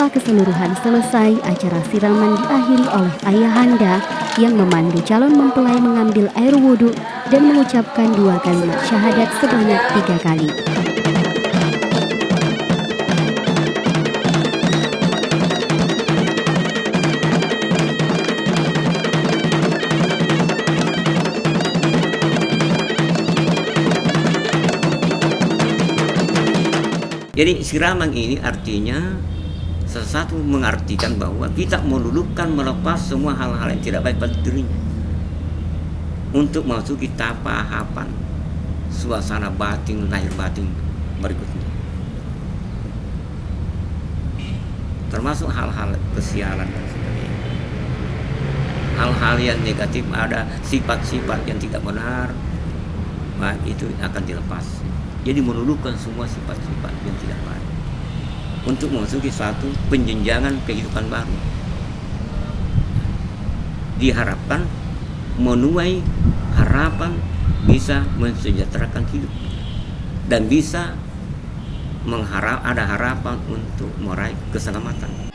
Setelah keseluruhan selesai, acara siraman diakhiri oleh ayahanda yang memandu calon mempelai mengambil air wudhu dan mengucapkan 2 kalimat syahadat sebanyak 3 kali. Jadi siraman ini artinya sesuatu mengartikan bahwa kita meluluhkan, melepas semua hal-hal yang tidak baik pada dirinya untuk memasuki tahapan suasana batin, lahir batin berikutnya. Termasuk hal-hal kesialan dan sebagainya. Hal-hal yang negatif, ada sifat-sifat yang tidak benar, maka itu akan dilepas. Jadi meluluhkan semua sifat-sifat yang tidak baik untuk memasuki suatu penjenjangan kehidupan baru. Diharapkan menuai harapan bisa mensejahterakan hidup dan bisa ada harapan untuk meraih keselamatan.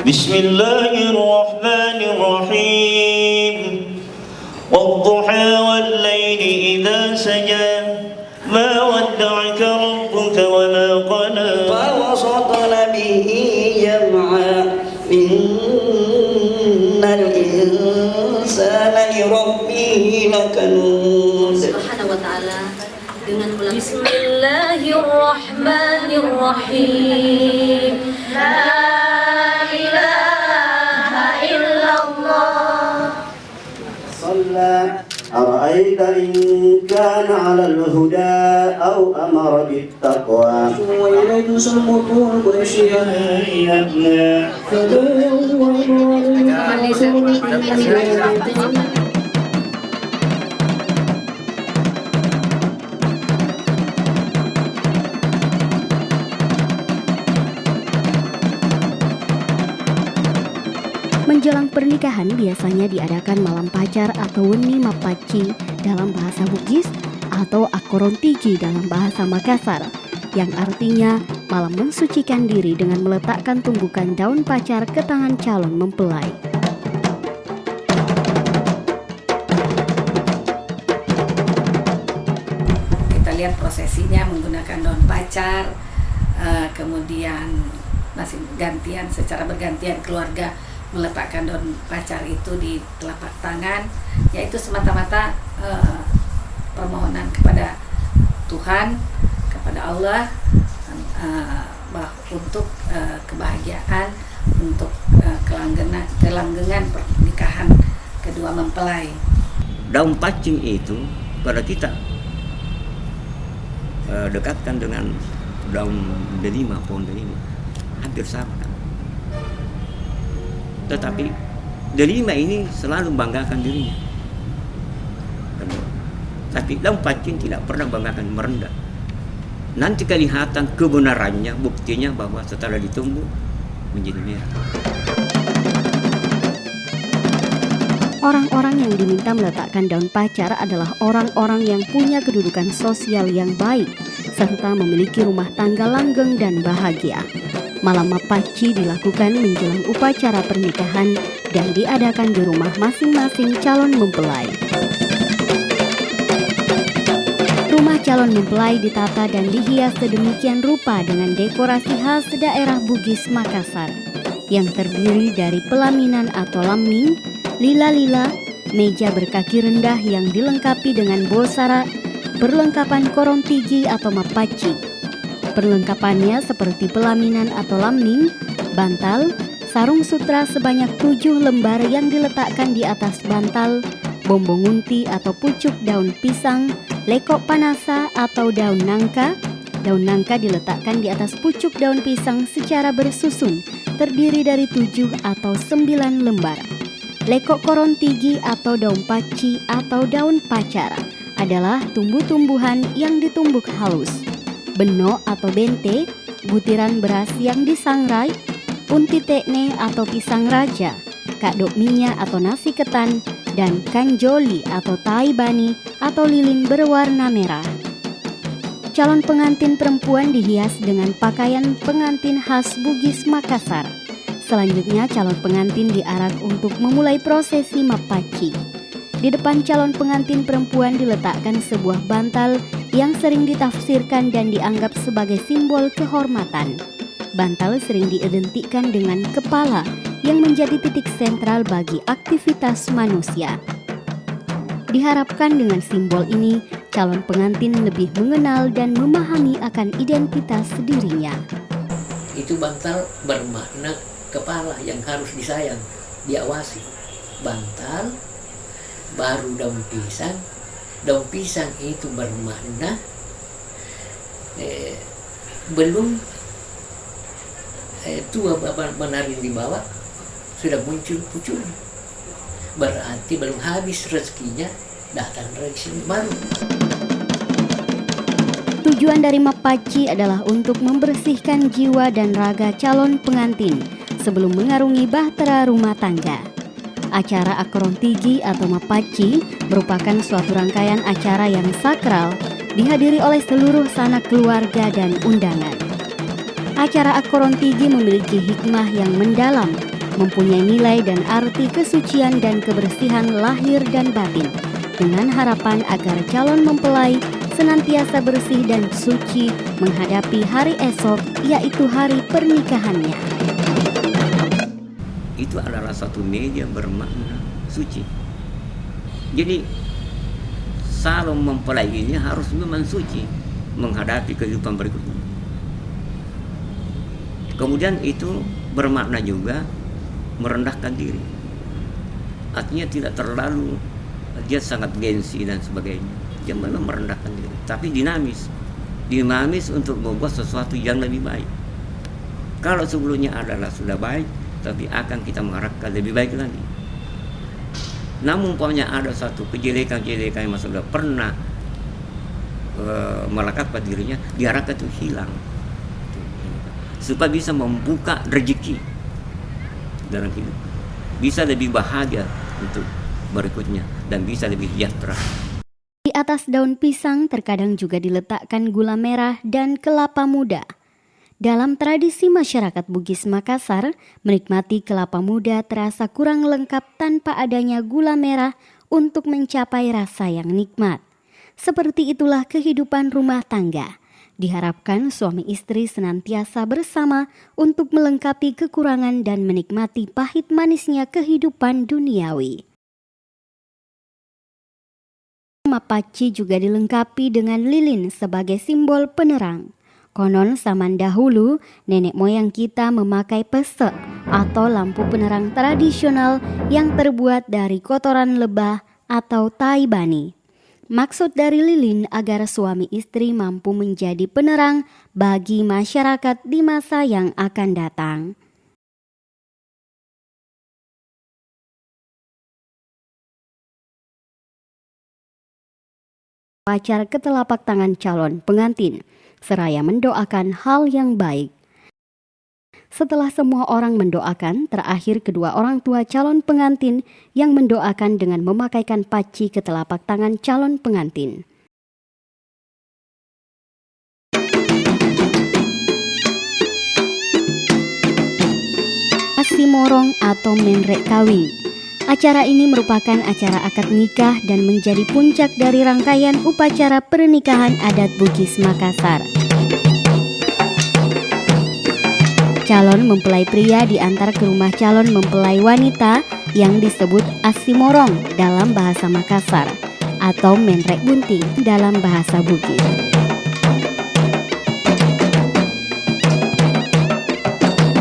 Bismillahirrahmanirrahim. Wadduha wal laili idza saja ma wadda'aka rabbuka wa ma qala wa wasatna bihi jam'a innal insana li rabbih lakanud. Subhanahu wa ta'ala dengan ulang Bismillahirrahmanirrahim. أرأيت إن كان على الهدى أو أمر بالتقوى وإليك سمطوا قريشيا Menjelang pernikahan biasanya diadakan malam pacar atau weni mapaci dalam bahasa Bugis atau akorontiji dalam bahasa Makassar, yang artinya malam mensucikan diri dengan meletakkan tumbukan daun pacar ke tangan calon mempelai. Kita lihat prosesinya menggunakan daun pacar, kemudian masih gantian secara bergantian keluarga meletakkan daun pacar itu di telapak tangan, yaitu semata-mata permohonan kepada Tuhan, kepada Allah, untuk kebahagiaan, untuk kelanggengan pernikahan kedua mempelai. Daun pacing itu pada kita dekatkan dengan daun delima, pohon delima, hampir sama. Tetapi delima ini selalu banggakan dirinya. Tapi daun pacing tidak pernah banggakan, merendah. Nanti kelihatan kebenarannya, buktinya bahwa setelah ditumbuh menjadi merah. Orang-orang yang diminta meletakkan daun pacar adalah orang-orang yang punya kedudukan sosial yang baik, serta memiliki rumah tangga langgeng dan bahagia. Malam mapaci dilakukan menjelang upacara pernikahan dan diadakan di rumah masing-masing calon mempelai. Rumah calon mempelai ditata dan dihias sedemikian rupa dengan dekorasi khas daerah Bugis Makassar yang terdiri dari pelaminan atau lamning, lila-lila, meja berkaki rendah yang dilengkapi dengan bosara, perlengkapan korontiji atau mapaci. Perlengkapannya seperti pelaminan atau lamning, bantal, sarung sutra sebanyak 7 lembar yang diletakkan di atas bantal, bombong unti atau pucuk daun pisang, lekok panasa atau daun nangka, Daun nangka diletakkan di atas pucuk daun pisang secara bersusun, terdiri dari 7 atau 9 lembar. Lekok korontigi atau daun paci atau daun pacar adalah tumbuh-tumbuhan yang ditumbuk halus. Beno atau bente, butiran beras yang disangrai, unti tekne atau pisang raja, kadok minyak atau nasi ketan, dan kanjoli atau tai bani atau lilin berwarna merah. Calon pengantin perempuan dihias dengan pakaian pengantin khas Bugis Makassar. Selanjutnya calon pengantin diarak untuk memulai prosesi mapaci. Di depan calon pengantin perempuan diletakkan sebuah bantal yang sering ditafsirkan dan dianggap sebagai simbol kehormatan. Bantal sering diidentikan dengan kepala yang menjadi titik sentral bagi aktivitas manusia. Diharapkan dengan simbol ini, calon pengantin lebih mengenal dan memahami akan identitas dirinya. Itu bantal bermakna kepala yang harus disayang, diawasi. Bantal, baru daun pisang. Daun pisang itu bermakna belum tua menari di bawah, sudah muncul pucuk. Berarti belum habis rezekinya, datang rezeki baru. Tujuan dari mapaci adalah untuk membersihkan jiwa dan raga calon pengantin sebelum mengarungi bahtera rumah tangga. Acara akorontigi atau mapaci merupakan suatu rangkaian acara yang sakral dihadiri oleh seluruh sanak keluarga dan undangan. Acara akorontigi memiliki hikmah yang mendalam, mempunyai nilai dan arti kesucian dan kebersihan lahir dan batin, dengan harapan agar calon mempelai senantiasa bersih dan suci menghadapi hari esok, yaitu hari pernikahannya. Itu adalah satu media bermakna suci. Jadi calon mempelai ini harus memang suci menghadapi kehidupan berikutnya. Kemudian itu bermakna juga merendahkan diri. Artinya tidak terlalu dia sangat gengsi dan sebagainya. Dia memang merendahkan diri, tapi dinamis untuk membuat sesuatu yang lebih baik. Kalau sebelumnya adalah sudah baik, tapi akan kita mengharapkan lebih baik lagi. Namun umpamanya ada satu kejelekan-kejelekan yang sudah pernah melekat pada dirinya, diharapkan itu hilang, supaya bisa membuka rezeki dalam hidup, bisa lebih bahagia untuk berikutnya dan bisa lebih sejahtera. Di atas daun pisang terkadang juga diletakkan gula merah dan kelapa muda. Dalam tradisi masyarakat Bugis Makassar, menikmati kelapa muda terasa kurang lengkap tanpa adanya gula merah untuk mencapai rasa yang nikmat. Seperti itulah kehidupan rumah tangga. Diharapkan suami istri senantiasa bersama untuk melengkapi kekurangan dan menikmati pahit manisnya kehidupan duniawi. Mapaci juga dilengkapi dengan lilin sebagai simbol penerang. Konon zaman dahulu, nenek moyang kita memakai pesek atau lampu penerang tradisional yang terbuat dari kotoran lebah atau tai bani. Maksud dari lilin agar suami istri mampu menjadi penerang bagi masyarakat di masa yang akan datang. Pacar ke telapak tangan calon pengantin, seraya mendoakan hal yang baik. Setelah semua orang mendoakan, terakhir kedua orang tua calon pengantin yang mendoakan dengan memakaikan paci ke telapak tangan calon pengantin. Asimorong atau menrek kawin. Acara ini merupakan acara akad nikah dan menjadi puncak dari rangkaian upacara pernikahan adat Bugis Makassar. Calon mempelai pria diantar ke rumah calon mempelai wanita yang disebut asimorong dalam bahasa Makassar atau menrek bunting dalam bahasa Bugis.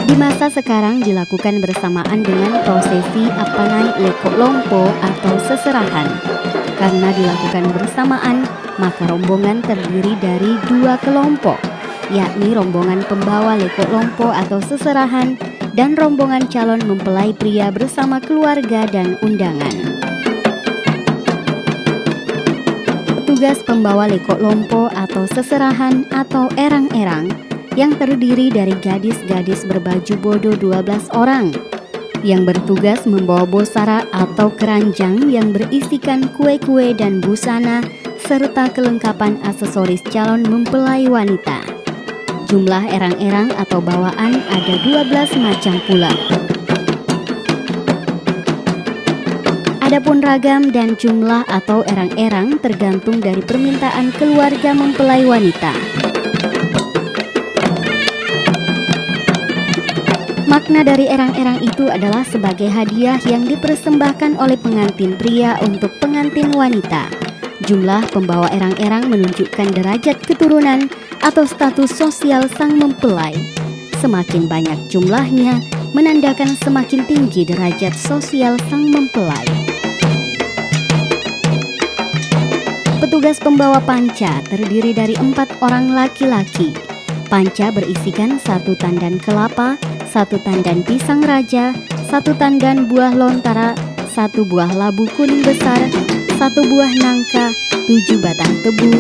Di masa sekarang dilakukan bersamaan dengan prosesi apanai lekok lompo atau seserahan. Karena dilakukan bersamaan, maka rombongan terdiri dari dua kelompok. yakni rombongan pembawa leko lompo atau seserahan dan rombongan calon mempelai pria bersama keluarga dan undangan. Petugas pembawa leko lompo atau seserahan atau erang-erang yang terdiri dari gadis-gadis berbaju bodo 12 orang yang bertugas membawa bosara atau keranjang yang berisikan kue-kue dan busana serta kelengkapan aksesoris calon mempelai wanita. Jumlah erang-erang atau bawaan ada 12 macam pula. Adapun ragam dan jumlah atau erang-erang tergantung dari permintaan keluarga mempelai wanita. Makna dari erang-erang itu adalah sebagai hadiah yang dipersembahkan oleh pengantin pria untuk pengantin wanita. Jumlah pembawa erang-erang menunjukkan derajat keturunan atau status sosial sang mempelai. Semakin banyak jumlahnya, menandakan semakin tinggi derajat sosial sang mempelai. Petugas pembawa panca terdiri dari 4 orang laki-laki. Panca berisikan 1 tandan kelapa, 1 tandan pisang raja, 1 tandan buah lontara, 1 buah labu kuning besar, 1 buah nangka, 7 batang tebu,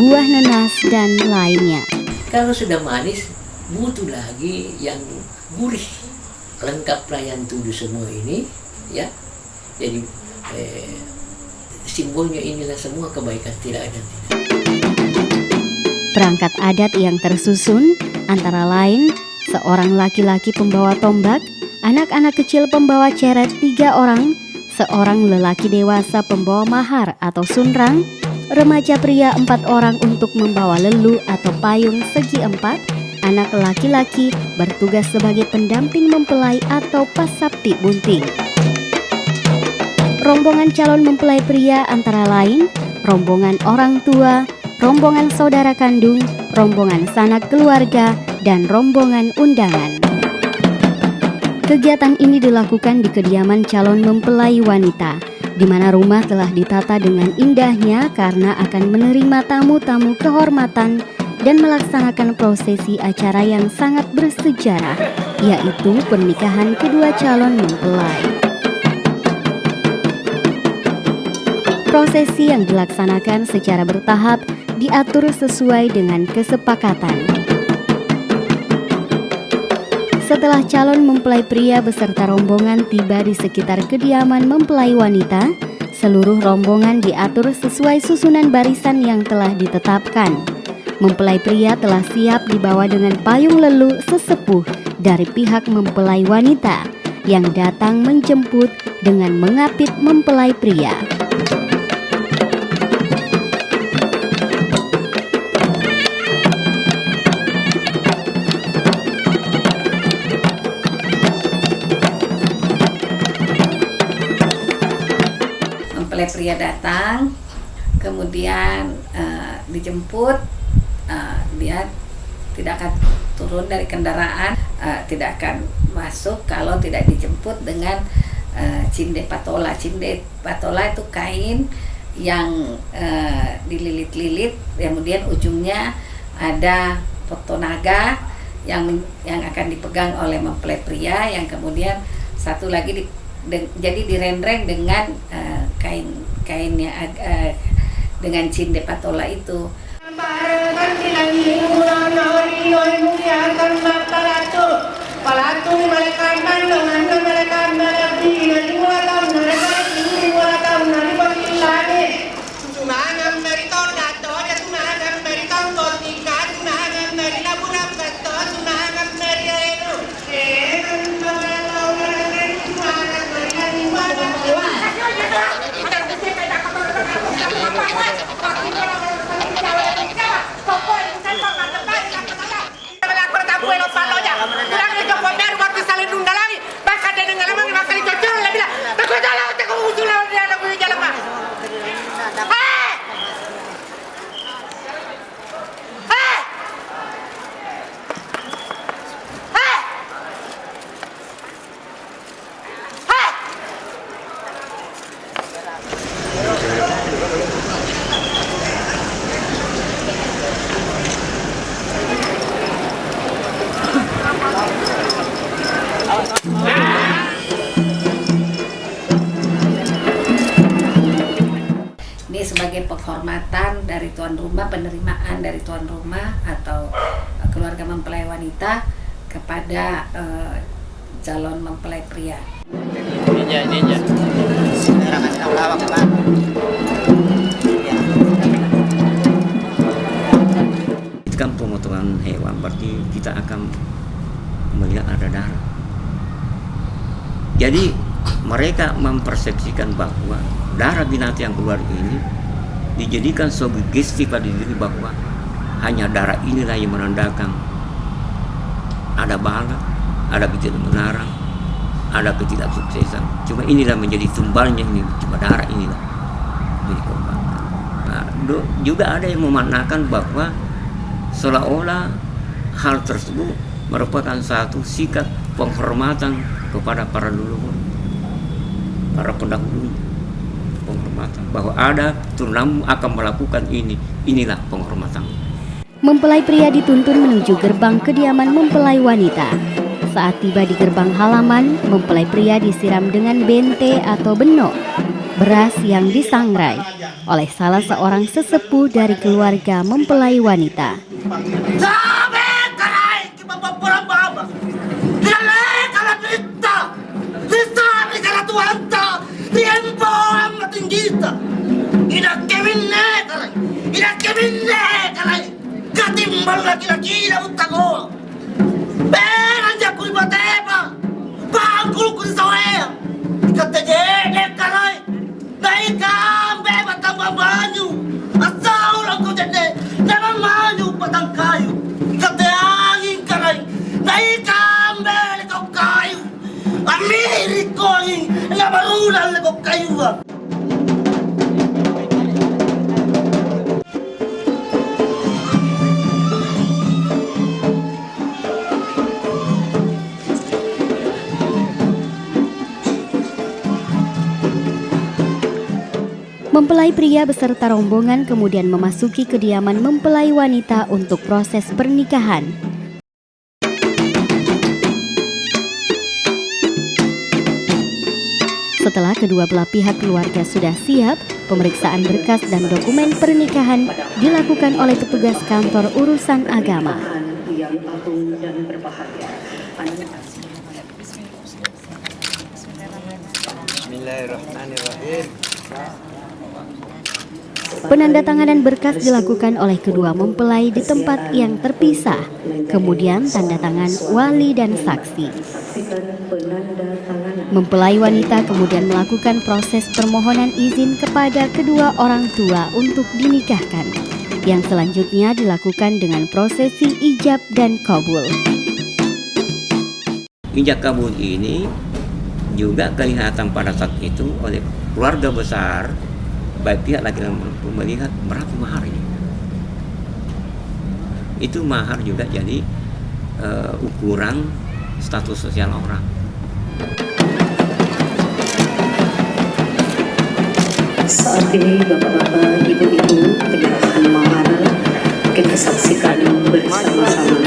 buah nanas, dan lainnya. Kalau sudah manis, butuh lagi yang gurih. Lengkap pelayan tuduh semua ini, ya. Jadi simbolnya inilah semua kebaikan, tidak ada. Perangkat adat yang tersusun antara lain seorang laki-laki pembawa tombak, anak-anak kecil pembawa ceret 3 orang, seorang lelaki dewasa pembawa mahar atau sunrang, remaja pria 4 orang untuk membawa lelu atau payung segi 4, anak laki-laki bertugas sebagai pendamping mempelai atau pasapti bunting. Rombongan calon mempelai pria antara lain rombongan orang tua, rombongan saudara kandung, rombongan sanak keluarga, dan rombongan undangan. Kegiatan ini dilakukan di kediaman calon mempelai wanita, di mana rumah telah ditata dengan indahnya karena akan menerima tamu-tamu kehormatan dan melaksanakan prosesi acara yang sangat bersejarah, yaitu pernikahan kedua calon mempelai. Prosesi yang dilaksanakan secara bertahap diatur sesuai dengan kesepakatan. Setelah calon mempelai pria beserta rombongan tiba di sekitar kediaman mempelai wanita, seluruh rombongan diatur sesuai susunan barisan yang telah ditetapkan. Mempelai pria telah siap dibawa dengan payung lelu sesepuh dari pihak mempelai wanita yang datang menjemput dengan mengapit mempelai pria. Mempelai pria datang, kemudian dijemput, dia tidak akan turun dari kendaraan, tidak akan masuk kalau tidak dijemput dengan cinde patola. Cinde patola itu kain yang dililit-lilit, kemudian ujungnya ada foto naga yang akan dipegang oleh mempelai pria, yang kemudian satu lagi jadi direndreng dengan kainnya dengan cinde patola itu. penghormatan dari tuan rumah, penerimaan dari tuan rumah atau keluarga mempelai wanita kepada calon mempelai pria. Itu kan pemotongan hewan, berarti kita akan melihat ada darah. Jadi mereka mempersepsikan bahwa darah binatang yang keluar ini dijadikan sugesti pada diri bahwa hanya darah inilah yang menandakan ada bala, ada ketidakbenaran, ada ketidaksuksesan. Cuma inilah menjadi tumbalnya, ini cuma darah inilah jadi korban. Nah, juga ada yang memaknakan bahwa seolah-olah hal tersebut merupakan satu sikap penghormatan kepada para leluhur, para pendahulu, penghormatan bahwa ada turunamu akan melakukan ini, inilah penghormatan. Mempelai pria dituntun menuju gerbang kediaman mempelai wanita. Saat tiba di gerbang halaman, mempelai pria disiram dengan bente atau benok, beras yang disangrai oleh salah seorang sesepuh dari keluarga mempelai wanita. Katimbang laki-laki na utago. Beran dia kuri bateba. Bangkul kuri sawaya. Katejene karay. Naikam beba tambang banyu. Asaw lang ko jene. Naman manyu patang kayu. Kateangin karay. Naikam beba ko kayu. Ameriko ni nabarulan ko kayu. Mempelai pria beserta rombongan kemudian memasuki kediaman mempelai wanita untuk proses pernikahan. Setelah kedua belah pihak keluarga sudah siap, pemeriksaan berkas dan dokumen pernikahan dilakukan oleh petugas kantor urusan agama. Bismillahirrahmanirrahim. Penandatanganan berkas dilakukan oleh kedua mempelai di tempat yang terpisah. Kemudian tanda tangan wali dan saksi. Mempelai wanita kemudian melakukan proses permohonan izin kepada kedua orang tua untuk dinikahkan, yang selanjutnya dilakukan dengan prosesi ijab dan kabul. Ijab kabul ini juga kelihatan pada saat itu oleh keluarga besar, baik pihak laki-laki melihat berapa maharnya. Itu mahar juga jadi ukuran status sosial orang. Saat ini bapak-bapak, ibu-ibu, penyerahan mahar kita saksikan bersama-sama.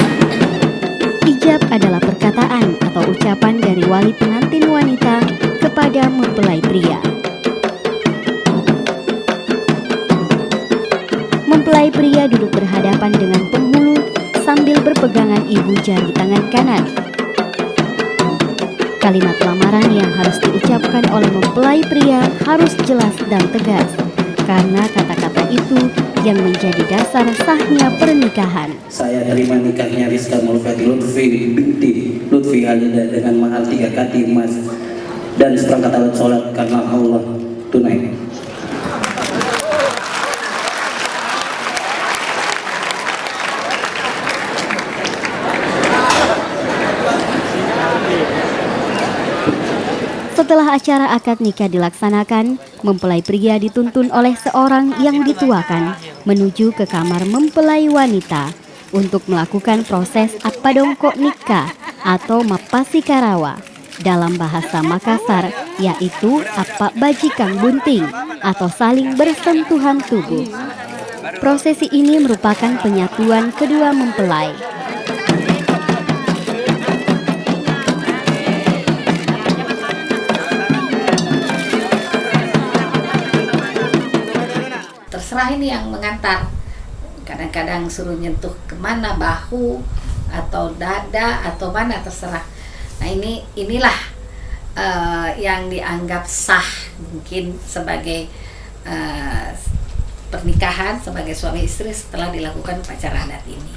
Ijab adalah perkataan atau ucapan dari wali pengantin wanita kepada mempelai pria. Mempelai pria duduk berhadapan dengan penghulu sambil berpegangan ibu jari tangan kanan. Kalimat lamaran yang harus diucapkan oleh mempelai pria harus jelas dan tegas, karena kata-kata itu yang menjadi dasar sahnya pernikahan. Saya terima nikahnya Rizka Mulfati Lutfi binti Lutfi Halida dengan mahar 3 kati emas dan seperangkat alat sholat karena Allah tunai. Setelah acara akad nikah dilaksanakan, mempelai pria dituntun oleh seorang yang dituakan menuju ke kamar mempelai wanita untuk melakukan proses appadongkok nikah atau mapasi karawa. Dalam bahasa Makassar, yaitu apa bajikang bunting atau saling bersentuhan tubuh. Prosesi ini merupakan penyatuan kedua mempelai. terserah ini yang mengantar. Kadang-kadang suruh nyentuh kemana, bahu atau dada atau mana, terserah. Nah inilah yang dianggap sah mungkin sebagai pernikahan sebagai suami istri setelah dilakukan upacara adat ini.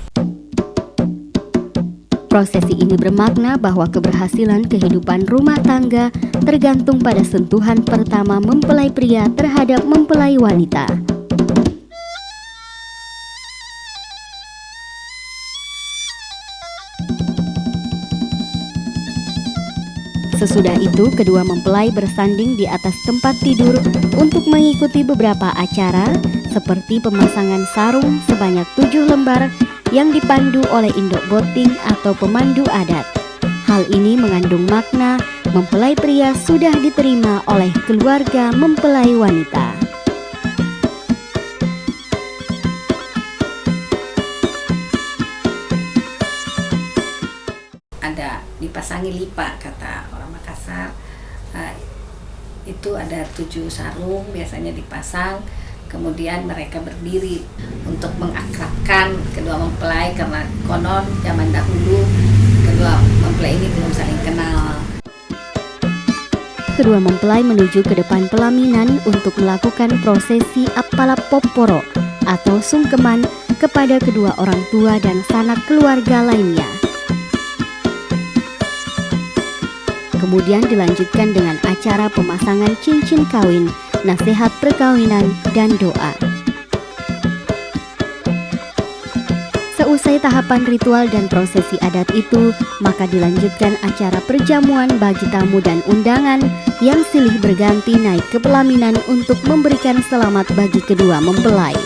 Prosesi ini bermakna bahwa keberhasilan kehidupan rumah tangga tergantung pada sentuhan pertama mempelai pria terhadap mempelai wanita. Sesudah itu, kedua mempelai bersanding di atas tempat tidur untuk mengikuti beberapa acara seperti pemasangan sarung sebanyak 7 lembar yang dipandu oleh indok boting atau pemandu adat. Hal ini mengandung makna mempelai pria sudah diterima oleh keluarga mempelai wanita. Ada dipasangi lipa, kata orang Makassar. Itu ada 7 sarung biasanya dipasang. Kemudian mereka berdiri untuk mengakrabkan kedua mempelai, karena konon zaman dahulu kedua mempelai ini belum saling kenal. Kedua mempelai menuju ke depan pelaminan untuk melakukan prosesi apalap poporo atau sungkeman kepada kedua orang tua dan sanak keluarga lainnya. Kemudian dilanjutkan dengan acara pemasangan cincin kawin, nasihat perkawinan, dan doa. Seusai tahapan ritual dan prosesi adat itu, maka dilanjutkan acara perjamuan bagi tamu dan undangan yang silih berganti naik ke pelaminan untuk memberikan selamat bagi kedua mempelai.